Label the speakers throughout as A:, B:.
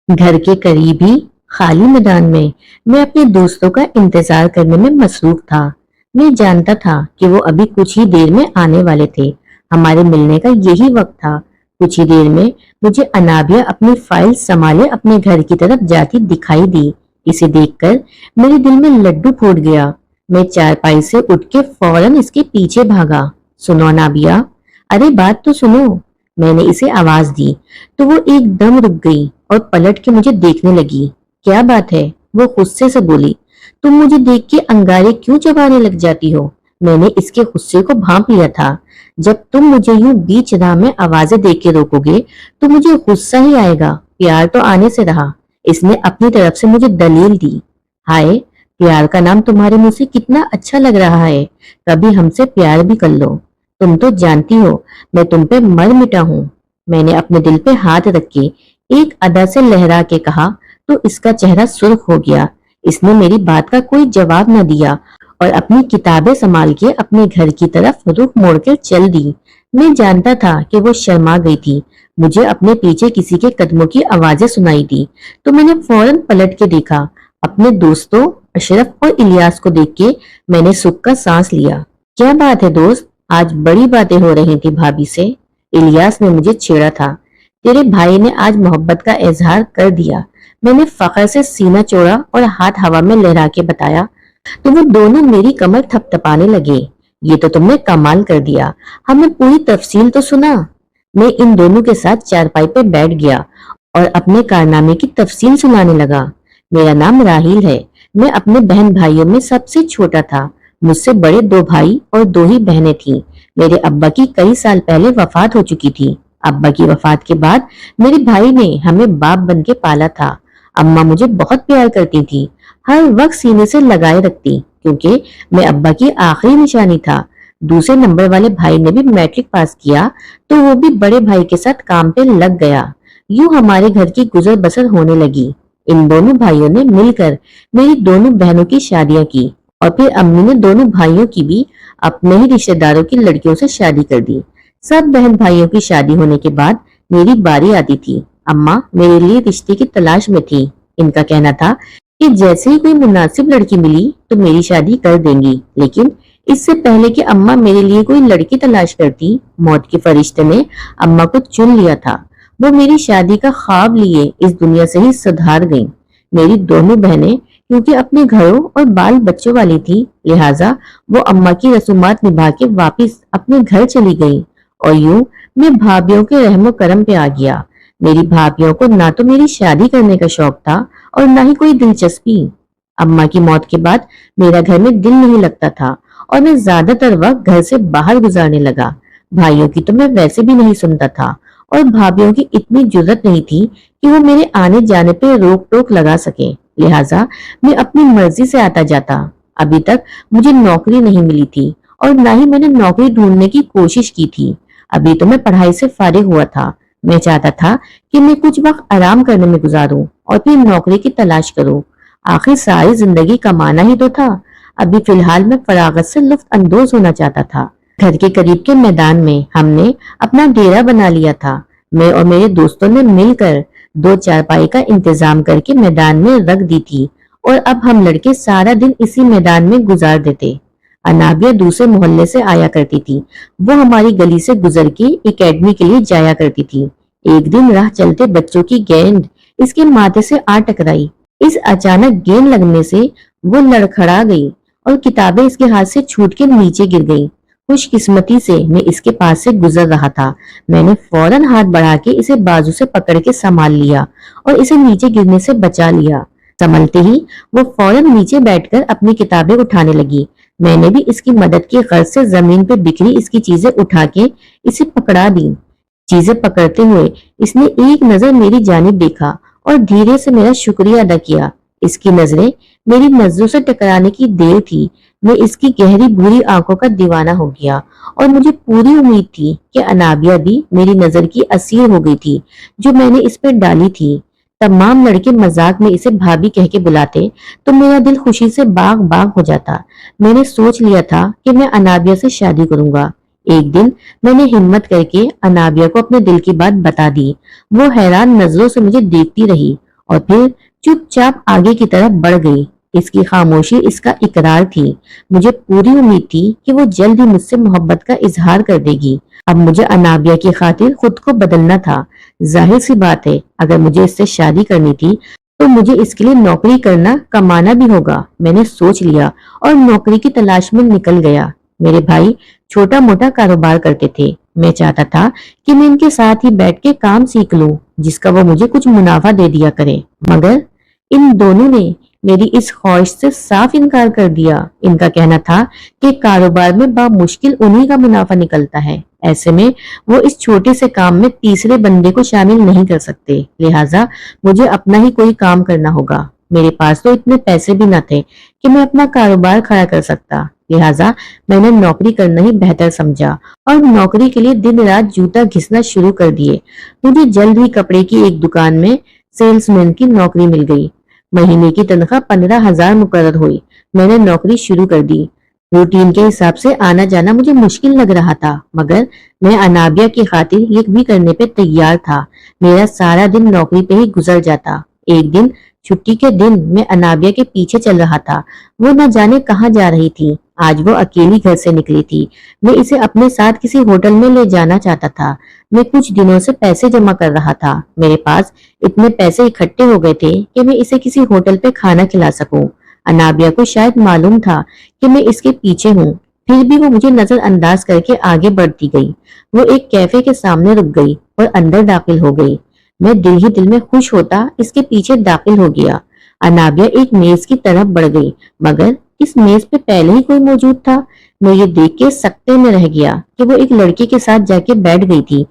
A: گھر کے قریب ہی خالی میدان میں میں اپنے دوستوں کا انتظار کرنے میں مصروف تھا۔ میں جانتا تھا کہ وہ ابھی کچھ ہی دیر میں آنے والے تھے۔ ہمارے ملنے کا یہی وقت تھا۔ کچھ ہی دیر میں مجھے انابیہ اپنی فائل سنبھالے اپنے گھر کی طرف جاتی دکھائی دی۔ اسے دیکھ کر میرے دل میں لڈو پھوٹ گیا۔ میں چارپائی سے اٹھ کے فوراً اس کے پیچھے بھاگا۔ سنو انابیہ، ارے بات تو سنو، میں نے اسے آواز دی تو وہ ایک دم رک گئی اور پلٹ کے مجھے دیکھنے لگی۔ کیا بات ہے؟ وہ غصے سے بولی۔ تم مجھے دیکھ کے انگارے کیوں چبانے لگ جاتی ہو؟ میں نے اس کے غصے کو بھانپ لیا تھا۔ جب تم مجھے یوں بیچ راہ میں آوازیں دے کے روکو گے تو مجھے غصہ ہی آئے گا، پیار تو آنے سے رہا۔ اس نے اپنی طرف سے مجھے دلیل دی۔ ہائے، پیار کا نام تمہارے منہ سے کتنا اچھا لگ رہا ہے، کبھی ہم سے پیار بھی کر لو۔ تم تو جانتی ہو میں تم پہ مر مٹا ہوں۔ میں نے اپنے دل پہ ہاتھ رکھ کے ایک ادا سے لہرا کے کہا تو اس کا چہرہ سرخ ہو گیا۔ اس نے میری بات کا کوئی جواب نہ دیا اور اپنی کتابیں سنبھال کے اپنے گھر کی طرف رخ موڑ کر چل دی۔ میں جانتا تھا کہ وہ شرما گئی تھی۔ مجھے اپنے پیچھے کسی کے قدموں کی آوازیں سنائی دی تو میں نے فوراً پلٹ کے دیکھا۔ اپنے دوستوں اشرف اور الیاس کو دیکھ کے میں نے سکھ کا سانس لیا۔ کیا بات ہے دوست، آج بڑی باتیں ہو رہی تھی بھابھی سے؟ الیاس نے مجھے چھیڑا تھا۔ تیرے بھائی نے آج محبت کا اظہار کر دیا، میں نے فخر سے سینہ چوڑا اور ہاتھ ہوا میں لہرا کے بتایا تو وہ دونوں میری کمر تھپ تھپانے لگے۔ یہ تو تم نے کمال کر دیا، ہمیں پوری تفصیل تو سنا۔ میں ان دونوں کے ساتھ چارپائی پہ بیٹھ گیا اور اپنے کارنامے کی تفصیل سنانے لگا۔ میرا نام راہیل ہے، میں اپنے بہن بھائیوں میں سب سے چھوٹا تھا۔ مجھ سے بڑے 2 بھائی اور 2 ہی بہنیں تھیں۔ میرے ابا کی کئی سال پہلے وفات ہو چکی تھی۔ ابا کی وفات کے بعد میرے بھائی نے ہمیں باپ بن کے پالا تھا۔ اماں مجھے بہت پیار کرتی تھی، ہر وقت سینے سے لگائے رکھتی کیونکہ میں ابا کی آخری نشانی تھا۔ دوسرے نمبر والے بھائی نے بھی میٹرک پاس کیا تو وہ بھی بڑے بھائی کے ساتھ کام پہ لگ گیا۔ یوں ہمارے گھر کی گزر بسر ہونے لگی۔ ان دونوں بھائیوں نے مل کر میری دونوں بہنوں کی شادیاں کی اور پھر امی نے دونوں بھائیوں کی بھی اپنے ہی رشتہ داروں کی لڑکیوں سے شادی کر دی۔ سب بہن بھائیوں کی شادی ہونے کے بعد میری باری آتی تھی۔ اماں میرے لیے رشتے کی تلاش میں تھی۔ ان کا کہنا تھا کہ جیسے ہی کوئی مناسب لڑکی ملی تو میری شادی کر دیں گی، لیکن اس سے پہلے کہ اماں میرے لیے کوئی لڑکی تلاش کرتی، موت کے فرشتے نے اماں کو چن لیا تھا۔ وہ میری شادی کا خواب لیے اس دنیا سے ہی سدھار گئیں۔ میری دونوں بہنیں کیونکہ اپنے گھروں اور بال بچوں والی تھی، لہٰذا وہ اماں کی رسومات نبھا کے واپس اپنے گھر چلی گئیں اور یوں میں بھابھیوں کے رحم و کرم پہ آ گیا۔ میری بھابھیوں کو نہ تو میری شادی کرنے کا شوق تھا اور نہ ہی کوئی دلچسپی۔ اماں کی موت کے بعد میرا گھر میں دل نہیں لگتا تھا اور میں زیادہ تر وقت گھر سے باہر گزارنے لگا۔ بھائیوں کی تو میں ویسے بھی نہیں سنتا تھا اور بھابھیوں کی اتنی جرت نہیں تھی کہ وہ میرے آنے جانے پہ روک ٹوک لگا سکیں، لہٰذا میں اپنی مرضی سے آتا جاتا۔ ابھی تک مجھے نوکری نہیں ملی تھی اور نہ ہی میں نے نوکری ڈھونڈنے کی کوشش کی تھی۔ ابھی تو میں پڑھائی سے فارغ ہوا تھا۔ میں چاہتا تھا کہ میں کچھ وقت آرام کرنے میں گزاروں اور پھر نوکری کی تلاش کروں۔ آخر ساری زندگی کمانا ہی تو تھا۔ ابھی فی الحال میں فراغت سے لطف اندوز ہونا چاہتا تھا۔ گھر کے قریب کے میدان میں ہم نے اپنا ڈیرا بنا لیا تھا۔ میں اور میرے دوستوں نے مل کر 2 چارپائی کا انتظام کر کے میدان میں رکھ دی تھی اور اب ہم لڑکے سارا دن اسی میدان میں گزار دیتے۔ انابیہ دوسرے محلے سے آیا کرتی تھی۔ وہ ہماری گلی سے گزر کے اکیڈمی کے لیے جایا کرتی تھی۔ ایک دن راہ چلتے بچوں کی گیند اس کے ماتھے سے آ ٹکرائی۔ اس اچانک گیند لگنے سے وہ لڑکھڑا گئی اور کتابیں اس کے ہاتھ سے چھوٹ کے نیچے گر گئیں۔ خوش قسمتی سے میں اس کے پاس سے گزر رہا تھا۔ میں نے فوراً ہاتھ بڑھا کے اسے بازو سے پکڑ کے سنبھال لیا اور اسے نیچے گرنے سے بچا لیا۔ سنبھلتے ہی وہ فوراً نیچے بیٹھ کر اپنی کتابیں اٹھانے لگی۔ میں نے بھی اس کی مدد کی غرض سے زمین پہ بکھری اس کی چیزیں اٹھا کے اسے پکڑا دی۔ چیزیں پکڑتے ہوئے اس نے ایک نظر میری جانب دیکھا اور دھیرے سے میرا شکریہ ادا کیا۔ اس کی نظریں میری نظروں سے ٹکرانے کی دیر تھی۔ میں اس کی گہری بھوری آنکھوں کا دیوانہ ہو گیا اور مجھے پوری امید تھی کہ انابیہ بھی میری نظر کی اسیر ہو گئی تھی جو میں نے اس پہ ڈالی تھی۔ تمام لڑکے مذاق میں اسے بھابھی کہہ کے بلاتے تو میرا دل خوشی سے باغ باغ ہو جاتا۔ میں نے سوچ لیا تھا کہ میں انابیہ سے شادی کروں گا۔ ایک دن میں نے ہمت کر کے انابیہ کو اپنے دل کی بات بتا دی۔ وہ حیران نظروں سے مجھے دیکھتی رہی اور پھر چپ چاپ آگے کی طرف بڑھ گئی۔ اس کی خاموشی اس کا اقرار تھی۔ مجھے پوری امید تھی کہ وہ جلد ہی مجھ سے محبت کا اظہار کر دے گی۔ اب مجھے انابیہ کی خاطر خود کو بدلنا تھا۔ ظاہر سی بات ہے، اگر مجھے اس سے شادی کرنی تھی تو مجھے اس کے لیے نوکری کرنا، کمانا بھی ہوگا۔ میں نے سوچ لیا اور نوکری کی تلاش میں نکل گیا۔ میرے بھائی چھوٹا موٹا کاروبار کرتے تھے۔ میں چاہتا تھا کہ میں ان کے ساتھ ہی بیٹھ کے کام سیکھ لوں جس کا وہ مجھے کچھ منافع دے دیا کرے، مگر ان دونوں نے میری اس خواہش سے صاف انکار کر دیا۔ ان کا کہنا تھا کہ کاروبار میں بامشکل انہی کا منافع نکلتا ہے، ایسے میں وہ اس چھوٹے سے کام میں تیسرے بندے کو شامل نہیں کر سکتے، لہٰذا مجھے اپنا ہی کوئی کام کرنا ہوگا۔ میرے پاس تو اتنے پیسے بھی نہ تھے کہ میں اپنا کاروبار کھڑا کر سکتا، لہٰذا میں نے نوکری کرنا ہی بہتر سمجھا اور نوکری کے لیے دن رات جوتا گھسنا شروع کر دیے۔ مجھے جلد ہی کپڑے کی ایک دکان میں سیلز مین کی نوکری مل گئی۔ مہینے کی تنخواہ 15,000 مقرر ہوئی۔ میں نے نوکری شروع کر دی۔ روٹین کے حساب سے آنا جانا مجھے مشکل لگ رہا تھا، مگر میں انابیہ کی خاطر یہ بھی کرنے پہ تیار تھا۔ میرا سارا دن نوکری پہ ہی گزر جاتا۔ ایک دن چھٹی کے دن میں انابیہ کے پیچھے چل رہا تھا۔ وہ نہ جانے کہاں جا رہی تھی۔ آج وہ اکیلی گھر سے نکلی تھی۔ میں اسے اپنے ساتھ کسی ہوٹل میں لے جانا چاہتا تھا۔ میں کچھ دنوں سے پیسے جمع کر رہا تھا۔ میرے پاس اتنے پیسے اکٹھے ہو گئے تھے کہ میں اسے کسی ہوٹل پہ کھانا کھلا سکوں۔ انابیہ کو شاید معلوم تھا کہ میں اس کے پیچھے ہوں، پھر بھی وہ مجھے نظر انداز کر کے آگے بڑھتی گئی۔ وہ ایک کیفے کے سامنے رک گئی اور اندر داخل ہو گئی۔ میں دل ہی دل میں خوش ہوتا اس کے پیچھے داخل ہو گیا۔ انابیہ ایک میز کی طرف بڑھ گئی، مگر اس میز پہ پہلے ہی کوئی موجود تھا۔ میں یہ دیکھ کے سکتے میں رہ گیا کہ وہ ایک لڑکی کے ساتھ جا کے بیٹھ گئی تھی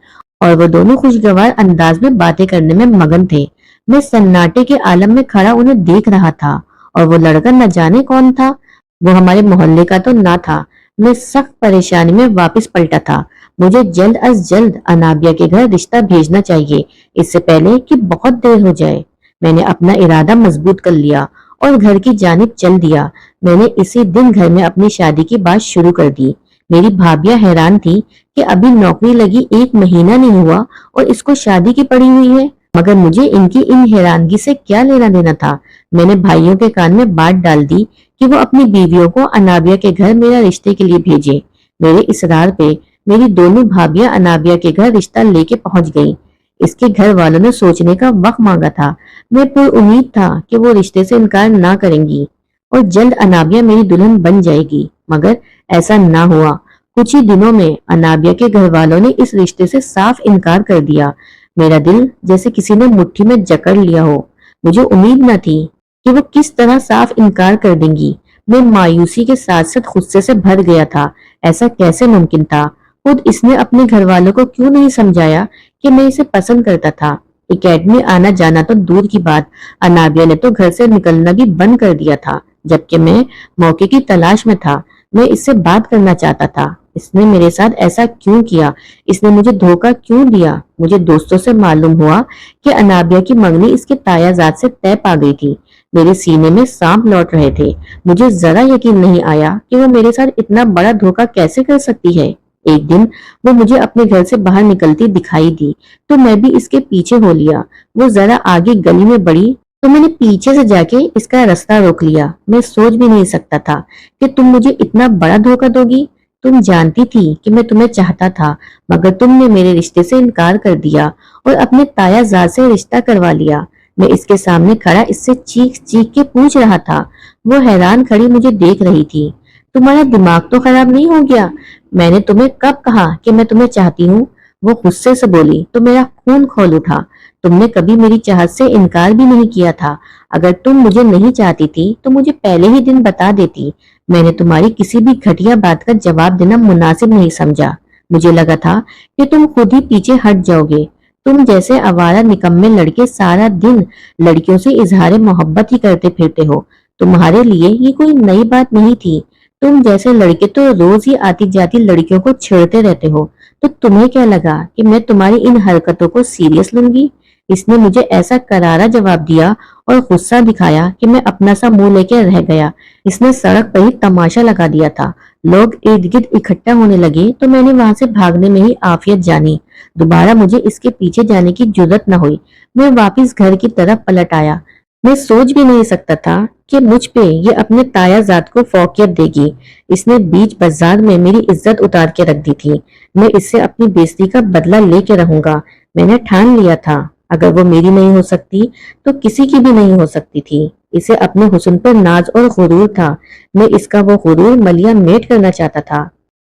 A: اور وہ دونوں خوشگوار انداز میں باتیں کرنے میں مگن تھے۔ میں سناٹے کے عالم میں کھڑا انہیں دیکھ رہا تھا اور وہ لڑکا نہ جانے کون تھا۔ وہ ہمارے محلے کا تو نہ تھا۔ میں سخت پریشانی میں واپس پلٹا تھا۔ مجھے جلد از جلد انابیہ کے گھر رشتہ بھیجنا چاہیے، اس سے پہلے کہ بہت دیر ہو جائے۔ میں نے اپنا ارادہ مضبوط کر لیا اور گھر کی جانب چل دیا۔ میں نے اسی دن گھر میں اپنی شادی کی بات شروع کر دی۔ میری بھابیاں حیران تھی کہ ابھی نوکری لگی 1 مہینہ نہیں ہوا اور اس کو شادی کی پڑی ہوئی ہے، مگر مجھے ان کی ان حیرانگی سے کیا لینا دینا تھا۔ میں نے بھائیوں کے کان میں بات ڈال دی کہ وہ اپنی بیویوں کو انابیہ کے گھر میرا رشتے کے لیے بھیجے۔ میرے اصرار پہ میری دونوں بھابیاں انابیہ کے گھر رشتہ لے کے پہنچ گئیں۔ اس کے گھر والوں نے سوچنے کا وقت مانگا تھا۔ میں پر امید تھا کہ وہ رشتے سے انکار نہ کریں گی اور جلد انابیہ میری دلہن بن جائے گی، مگر ایسا نہ ہوا۔ کچھ ہی دنوں میں انابیہ کے گھر والوں نے اس رشتے سے صاف انکار کر دیا۔ میرا دل جیسے کسی نے مٹھی میں جکڑ لیا ہو۔ مجھے امید نہ تھی کہ وہ کس طرح صاف انکار کر دیں گی۔ میں مایوسی کے ساتھ ساتھ غصے سے بھر گیا تھا۔ ایسا کیسے ممکن تھا؟ خود اس نے اپنے گھر والوں کو کیوں نہیں سمجھایا کہ میں اسے پسند کرتا تھا؟ اکیڈمی آنا جانا تو دور کی بات، انابیہ نے تو گھر سے نکلنا بھی بند کر دیا تھا، جبکہ میں موقع کی تلاش میں تھا۔ میں اس سے بات کرنا چاہتا تھا۔ اس نے میرے ساتھ ایسا کیوں کیا؟ اس نے مجھے دھوکہ کیوں دیا؟ مجھے دوستوں سے معلوم ہوا کہ انابیہ کی منگنی اس کے تایا زاد سے طے پا گئی تھی۔ میرے سینے میں سانپ لوٹ رہے تھے۔ مجھے ذرا یقین نہیں آیا کہ وہ میرے ساتھ اتنا بڑا دھوکہ کیسے کر سکتی ہے۔ ایک دن وہ مجھے اپنے گھر سے باہر نکلتی دکھائی دی تو میں بھی اس کے پیچھے ہو لیا۔ وہ ذرا آگے گلی میں بڑھی تو میں نے پیچھے سے جا کے اس کا راستہ روک لیا۔ میں سوچ بھی نہیں سکتا تھا کہ تم مجھے اتنا بڑا دھوکہ دو گی۔ تم جانتی تھی کہ میں تمہیں چاہتا تھا، مگر تم نے میرے رشتے سے انکار کر دیا اور اپنے تایا زاد سے رشتہ کروا لیا۔ میں اس کے سامنے کھڑا اس سے چیخ چیخ کے پوچھ رہا تھا۔ وہ حیران کھڑی مجھے دیکھ رہی تھی۔ تمہارا دماغ تو خراب نہیں ہو گیا؟ میں نے تمہیں کب کہا کہ میں تمہیں چاہتی ہوں؟ وہ غصے سے بولی تو میرا خون کھول اٹھا۔ تم نے کبھی میری چاہت سے انکار بھی نہیں کیا تھا۔ اگر تم مجھے نہیں چاہتی تھی تو مجھے پہلے ہی دن بتا دیتی۔ میں نے تمہاری کسی بھی گھٹیا بات کا جواب دینا مناسب نہیں سمجھا۔ مجھے لگا تھا کہ تم خود ہی پیچھے ہٹ جاؤ گے۔ تم جیسے آوارہ نکمے لڑکے سارا دن لڑکیوں سے اظہار محبت ہی کرتے پھرتے ہو۔ تمہارے لیے یہ کوئی نئی بات نہیں تھی۔ تم جیسے لڑکے تو روز ہی آتی جاتی لڑکیوں کو چھیڑتے رہتے ہو، تو تمہیں کیا لگا کہ میں تمہاری ان حرکتوں کو سیریس لوں گی؟ اس نے مجھے ایسا کرارا جواب دیا اور غصہ دکھایا کہ میں اپنا سا منہ لے کے رہ گیا۔ اس نے سڑک پر ہی تماشا لگا دیا تھا۔ لوگ ارد گرد اکٹھا ہونے لگے تو میں نے وہاں سے بھاگنے میں ہی عافیت جانی۔ دوبارہ مجھے اس کے پیچھے جانے کی جرات نہ ہوئی۔ میں واپس گھر کی طرف پلٹ آیا۔ میں سوچ بھی نہیں سکتا تھا کہ مجھ پہ یہ اپنے تایا ذات کو فوقیت دے گی۔ اس نے بیچ بازار میں میری عزت اتار کے رکھ دی تھی۔ میں اس سے اپنی بےزتی کا بدلہ لے کے رہوں گا۔ میں نے ٹھان لیا تھا اگر وہ میری نہیں ہو سکتی تو کسی کی بھی نہیں ہو سکتی تھی۔ اسے اپنے حسن پر ناز اور غرور تھا۔ میں اس کا وہ غرور ملیا میٹ کرنا چاہتا تھا۔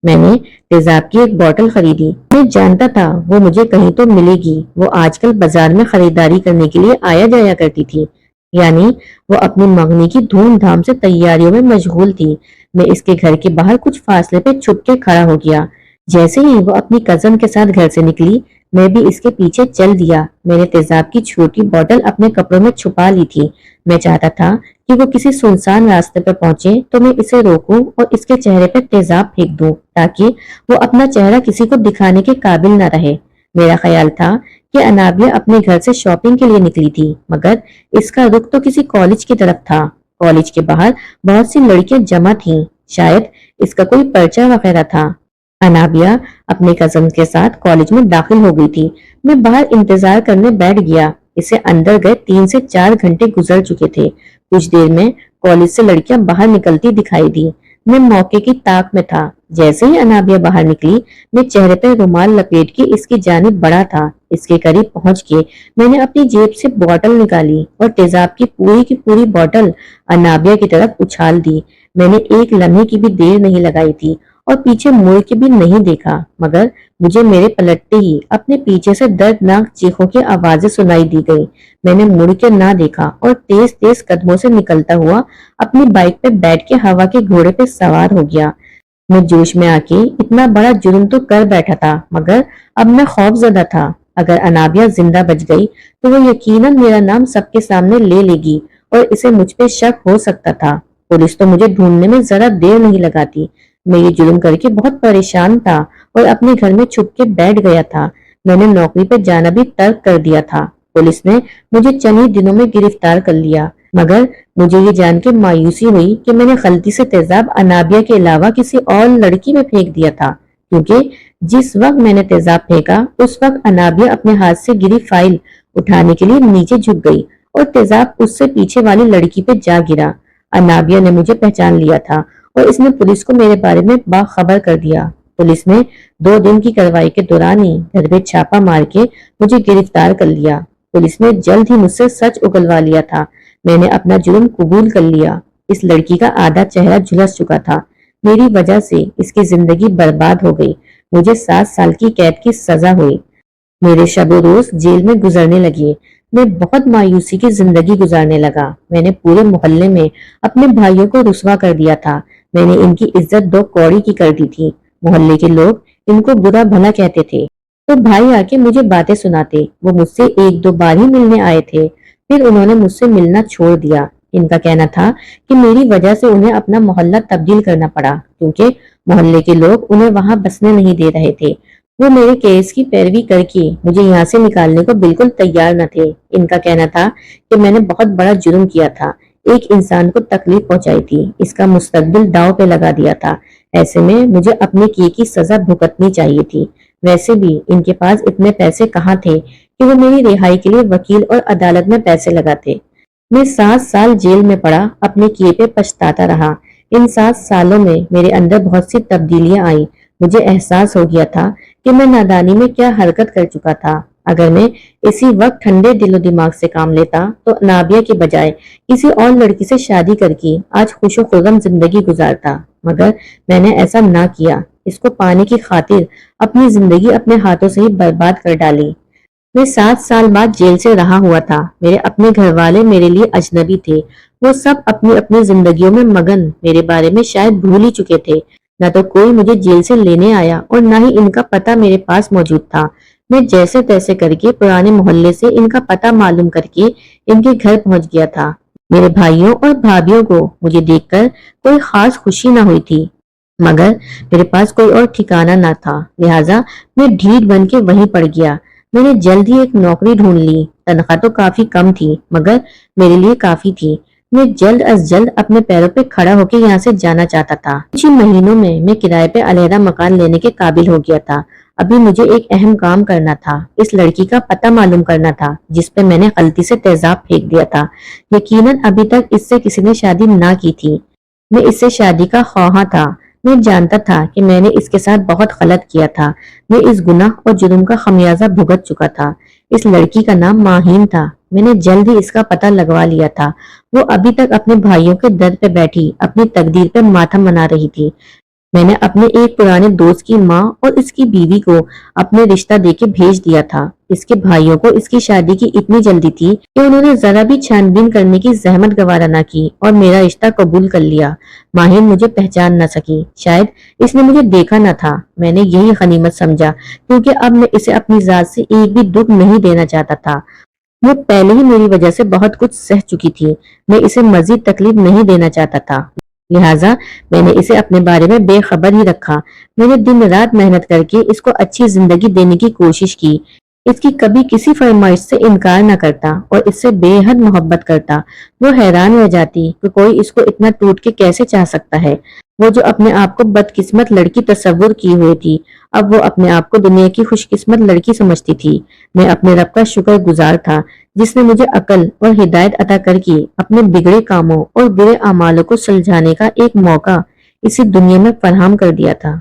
A: میں نے تیزاب کی ایک بوتل خریدی۔ میں جانتا تھا وہ مجھے کہیں تو ملے گی۔ وہ آج کل بازار میں خریداری کرنے کے لیے آیا جایا کرتی تھی، یعنی وہ اپنی منگنی کی دھوم دھام سے تیاریوں میں مشغول تھی۔ میں اس کے گھر کے باہر کچھ فاصلے پہ چھپ کے کھڑا ہو گیا۔ جیسے ہی وہ اپنی کزن کے ساتھ گھر سے نکلی، میں بھی اس کے پیچھے چل دیا۔ میں نے تیزاب کی چھوٹی بوتل اپنے کپڑوں میں چھپا لی تھی۔ میں چاہتا تھا کہ وہ کسی سنسان راستے پر پہنچے تو میں اسے روکوں اور اس کے چہرے پر تیزاب پھینک دوں تاکہ وہ اپنا چہرہ کسی کو دکھانے کے قابل نہ رہے۔ میرا خیال تھا کہ انابیہ اپنے گھر سے شاپنگ کے لیے نکلی تھی، مگر اس کا رخ تو کسی کالج کی طرف تھا۔ کالج کے باہر بہت سی لڑکیاں جمع تھیں، شاید اس کا کوئی پرچہ وغیرہ تھا۔ انابیہ اپنے کزن کے ساتھ کالج میں داخل ہو گئی تھی۔ میں باہر انتظار کرنے بیٹھ گیا۔ اسے اندر گئے 3 سے 4 گھنٹے گزر چکے تھے۔ کچھ دیر میں کالج سے لڑکیاں باہر نکلتی دکھائی دی۔ میں موقع کی تاک میں تھا۔ جیسے ہی انابیہ باہر نکلی، میں چہرے پہ رومال لپیٹ کے اس کی جانب بڑھا تھا۔ اس کے قریب پہنچ کے میں نے اپنی جیب سے بوتل نکالی اور تیزاب کی پوری بوتل انابیہ کی طرف اچھال دی۔ میں نے ایک لمحے کی بھی دیر نہیں لگائی تھی اور پیچھے مڑ کے بھی نہیں دیکھا، مگر مجھے میرے پلٹتے ہی اپنے پیچھے سے دردناک چیخوں کی آوازیں سنائی دی گئی۔ میں نے مڑ کے نہ دیکھا اور تیز تیز قدموں سے نکلتا ہوا اپنی بائک پہ بیٹھ کے ہوا کے گھوڑے پہ سوار ہو گیا۔ میں جوش میں آ کے اتنا بڑا جرم تو کر بیٹھا تھا، مگر اب میں خوف زدہ تھا۔ اگر انابیہ زندہ بچ گئی تو وہ یقیناً میرا نام سب کے سامنے لے لے گی اور اسے مجھ پہ شک ہو سکتا تھا۔ پولیس تو مجھے ڈھونڈنے میں ذرا دیر نہیں لگاتی۔ میں یہ جرم کر کے بہت پریشان تھا اور اپنے گھر میں چھپ کے بیٹھ گیا تھا۔ میں نے نوکری پہ جانا بھی ترک کر دیا تھا۔ پولیس نے مجھے چند ہی دنوں میں گرفتار کر لیا، مگر مجھے یہ جان کے مایوسی ہوئی کہ میں نے غلطی سے تیزاب انابیہ کے علاوہ کسی اور لڑکی میں پھینک دیا تھا، کیونکہ جس وقت میں نے تیزاب پھینکا اس وقت انابیہ اپنے ہاتھ سے گری فائل اٹھانے کے لیے نیچے جھک گئی اور تیزاب اس سے پیچھے والی لڑکی پہ جا گرا۔ انابیہ نے مجھے پہچان لیا تھا اور اس نے پولیس کو میرے بارے میں باخبر کر دیا۔ پولیس نے 2 دن کی کارروائی کے دوران ہی گھر پہ چھاپا مار کے مجھے گرفتار کر لیا۔ پولیس نے جلد ہی مجھ سے سچ اگلوا لیا تھا۔ میں نے اپنا جرم قبول کر لیا۔ اس لڑکی کا آدھا چہرہ جھلس چکا تھا۔ میری وجہ سے اس کی زندگی برباد ہو گئی۔ مجھے 7 سال کی قید کی سزا ہوئی۔ میرے شب و روز جیل میں گزرنے لگے۔ میں بہت مایوسی کی زندگی گزارنے لگا۔ میں نے پورے محلے میں اپنے بھائیوں کو رسوا کر دیا تھا۔ میں نے ان کی عزت 2 کوڑی کی کر دی تھی۔ محلے کے لوگ ان کو برا بھلا کہتے تھے تو بھائی آ کے مجھے باتیں سناتے۔ وہ مجھ سے 1-2 بار ہی ملنے آئے تھے، پھر انہوں نے مجھ سے ملنا چھوڑ دیا۔ ان کا کہنا تھا کہ میری وجہ سے انہیں اپنا محلہ تبدیل کرنا پڑا، کیونکہ محلے کے لوگ انہیں وہاں بسنے نہیں دے رہے تھے۔ وہ میرے کیس کی پیروی کر کے مجھے یہاں سے نکالنے کو بالکل تیار نہ تھے۔ ان کا کہنا تھا کہ میں نے بہت بڑا جرم کیا تھا، ایک انسان کو تکلیف پہنچائی تھی، اس کا مستقبل داؤ پہ لگا دیا تھا۔ ایسے میں مجھے اپنے کیے کی سزا بھگتنی چاہیے تھی۔ ویسے بھی ان کے پاس اتنے پیسے کہاں تھے کہ وہ میری رہائی کے لیے وکیل اور عدالت میں پیسے لگاتے۔ میں 7 سال جیل میں پڑا، اپنے کیے پہ پچھتاتا رہا۔ ان 7 سالوں میں میرے اندر بہت سی تبدیلیاں آئیں۔ مجھے احساس ہو گیا تھا کہ میں نادانی میں کیا حرکت کر چکا تھا۔ اگر میں اسی وقت ٹھنڈے دل و دماغ سے کام لیتا تو انابیہ کے بجائے کسی اور لڑکی سے شادی کر کے آج خوش و خرم زندگی گزارتا، مگر میں نے ایسا نہ کیا۔ اس کو پانے کی خاطر اپنی زندگی اپنے ہاتھوں سے ہی برباد کر ڈالی۔ میں 7 سال بعد جیل سے رہا ہوا تھا۔ میرے اپنے گھر والے میرے لیے اجنبی تھے۔ وہ سب اپنی اپنی زندگیوں میں مگن، میرے بارے میں شاید بھول ہی چکے تھے۔ نہ تو کوئی مجھے جیل سے لینے آیا اور نہ ہی ان کا پتہ میرے پاس موجود تھا۔ میں جیسے تیسے کر کے پرانے محلے سے ان کا پتہ معلوم کر کے ان کے گھر پہنچ گیا تھا۔ میرے بھائیوں اور بھابھیوں کو مجھے دیکھ کر کوئی خاص خوشی نہ ہوئی تھی، مگر میرے پاس کوئی اور ٹھکانہ نہ تھا، لہٰذا میں ڈھیٹ بن کے وہیں پڑ گیا۔ میں نے جلد ہی ایک نوکری ڈھونڈ لی. تنخواہ تو کافی کم تھی مگر میرے لیے کافی تھی. میں جلد از جلد اپنے پیروں پہ کھڑا ہو کے یہاں سے جانا چاہتا تھا. کچھ ہی مہینوں میں کرائے پہ علیحدہ مکان لینے کے قابل ہو گیا تھا. ابھی مجھے ایک اہم کام کرنا تھا. اس لڑکی کا پتہ معلوم کرنا تھا جس پہ میں نے غلطی سے تیزاب پھینک دیا تھا. یقیناً ابھی تک اس سے کسی نے شادی نہ کی تھی. میں اس سے شادی کا خواہاں تھا. میں جانتا تھا کہ میں نے اس کے ساتھ بہت غلط کیا تھا. میں اس گناہ اور جرم کا خمیازہ بھگت چکا تھا. اس لڑکی کا نام ماہین تھا. میں نے جلد ہی اس کا پتہ لگوا لیا تھا. وہ ابھی تک اپنے بھائیوں کے در پہ بیٹھی اپنی تقدیر پہ ماتم منا رہی تھی. میں نے اپنے ایک پرانے دوست کی ماں اور اس کی بیوی کو اپنے رشتہ دے کے بھیج دیا تھا. اس کے بھائیوں کو اس کی شادی کی اتنی جلدی تھی کہ انہوں نے ذرا بھی چھان بین کرنے کی زحمت گوارا نہ کی اور میرا رشتہ قبول کر لیا. ماہین مجھے پہچان نہ سکی. شاید اس نے مجھے دیکھا نہ تھا. میں نے یہی غنیمت سمجھا کیونکہ اب میں اسے اپنی ذات سے ایک بھی دکھ نہیں دینا چاہتا تھا. وہ پہلے ہی میری وجہ سے بہت کچھ سہ چکی تھی. میں اسے مزید تکلیف نہیں دینا چاہتا تھا. لہٰذا میں نے اسے اپنے بارے میں بے خبر ہی رکھا. میں نے دن رات محنت کر کے اس کو اچھی زندگی دینے کی کوشش کی. اس کی کبھی کسی فرمائش سے انکار نہ کرتا اور اس سے بے حد محبت کرتا. وہ حیران رہ جاتی کہ کوئی اس کو اتنا ٹوٹ کے کیسے چاہ سکتا ہے. وہ جو اپنے آپ کو بدقسمت لڑکی تصور کی ہوئی تھی اب وہ اپنے آپ کو دنیا کی خوش قسمت لڑکی سمجھتی تھی. میں اپنے رب کا شکر گزار تھا جس نے مجھے عقل اور ہدایت عطا کر کے اپنے بگڑے کاموں اور برے اعمالوں کو سلجھانے کا ایک موقع اسی دنیا میں فراہم کر دیا تھا.